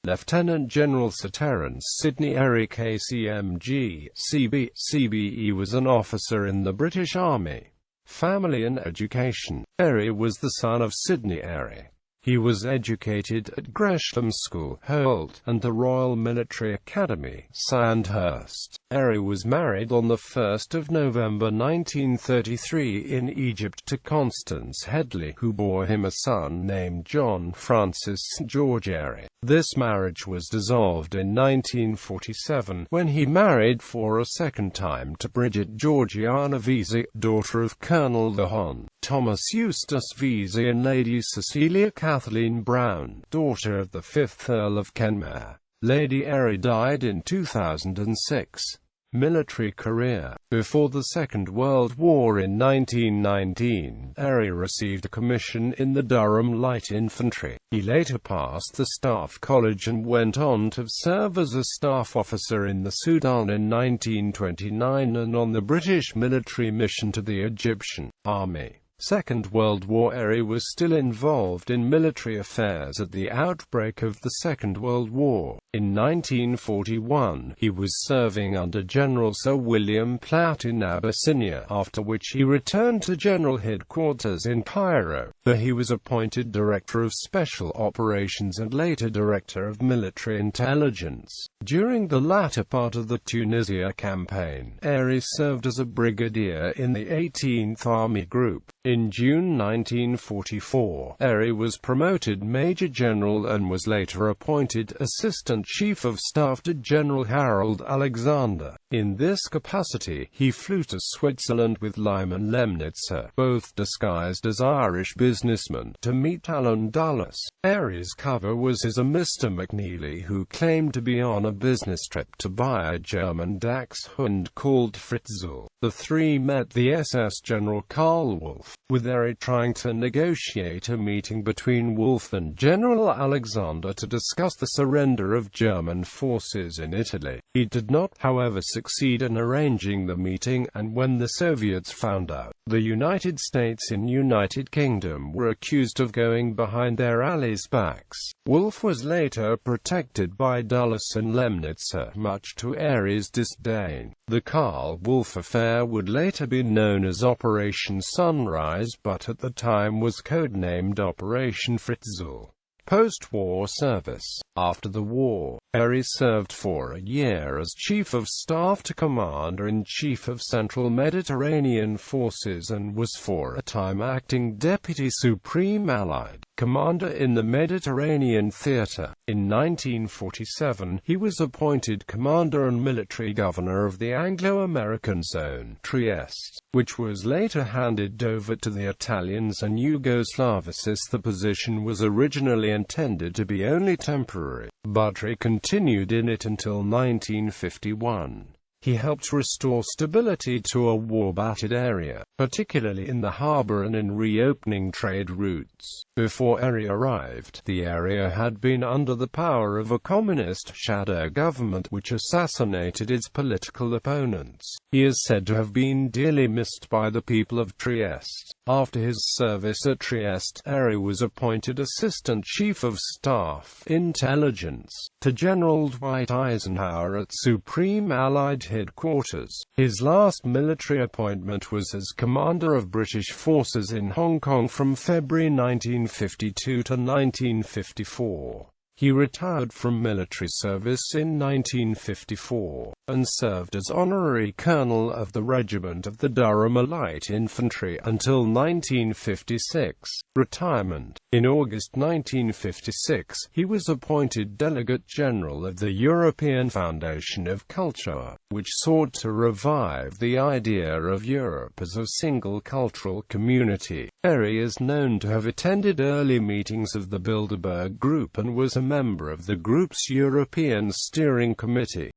Lieutenant General Sir Terence Sidney Airey KCMG, CBE was an officer in the British Army. Family and education. Airey was the son of Sidney Airey. He was educated at Gresham School, Holt, and the Royal Military Academy, Sandhurst. Airey was married on 1 November 1933 in Egypt to Constance Headley, who bore him a son named John Francis George Airey. This marriage was dissolved in 1947, when he married for a second time to Bridget Georgiana Vesey, daughter of Colonel the Hon. Thomas Eustace Vesey and Lady Cecilia Kathleen Brown, daughter of the 5th Earl of Kenmare. Lady Airey died in 2006. Military career. Before the Second World War in 1919, Airey received a commission in the Durham Light Infantry. He later passed the Staff College and went on to serve as a staff officer in the Sudan in 1929 and on the British military mission to the Egyptian Army. Second World War. Airey was still involved in military affairs at the outbreak of the Second World War. In 1941, he was serving under General Sir William Platt in Abyssinia, after which he returned to General Headquarters in Cairo, where he was appointed Director of Special Operations and later Director of Military Intelligence. During the latter part of the Tunisia campaign, Airey served as a brigadier in the 18th Army Group. In June 1944, Airey was promoted Major General and was later appointed Assistant Chief of Staff to General Harold Alexander. In this capacity, he flew to Switzerland with Lyman Lemnitzer, both disguised as Irish businessmen, to meet Alan Dulles. Airey's cover was his Mr. McNeely, who claimed to be on a business trip to buy a German Dachshund called Fritzl. The three met the SS General Karl Wolff, with Airey trying to negotiate a meeting between Wolff and General Alexander to discuss the surrender of German forces in Italy. He did not, however, succeed in arranging the meeting, and when the Soviets found out, the United States and United Kingdom were accused of going behind their allies' backs. Wolff was later protected by Dulles and Lemnitzer, much to Airey's disdain. The Karl Wolff affair would later be known as Operation Sunrise, but at the time was codenamed Operation Fritzl. Post-war service. After the war, Airey served for a year as Chief of Staff to Commander-in-Chief of Central Mediterranean Forces and was for a time acting Deputy Supreme Allied Commander in the Mediterranean Theatre. In 1947, he was appointed Commander and Military Governor of the Anglo-American Zone, Trieste, which was later handed over to the Italians and Yugoslavs. The position was originally intended to be only temporary, but Airey continued in it until 1951. He helped restore stability to a war-battered area, particularly in the harbour and in reopening trade routes. Before Airey arrived, the area had been under the power of a communist shadow government which assassinated its political opponents. He is said to have been dearly missed by the people of Trieste. After his service at Trieste, Airey was appointed Assistant Chief of Staff, Intelligence, to General Dwight Eisenhower at Supreme Allied Headquarters. His last military appointment was as Commander of British Forces in Hong Kong from February 1952 to 1954. He retired from military service in 1954, and served as Honorary Colonel of the Regiment of the Durham Light Infantry until 1956. Retirement. In August 1956, he was appointed Delegate General of the European Foundation of Culture, which sought to revive the idea of Europe as a single cultural community. Airey is known to have attended early meetings of the Bilderberg Group and was a member of the group's European Steering Committee.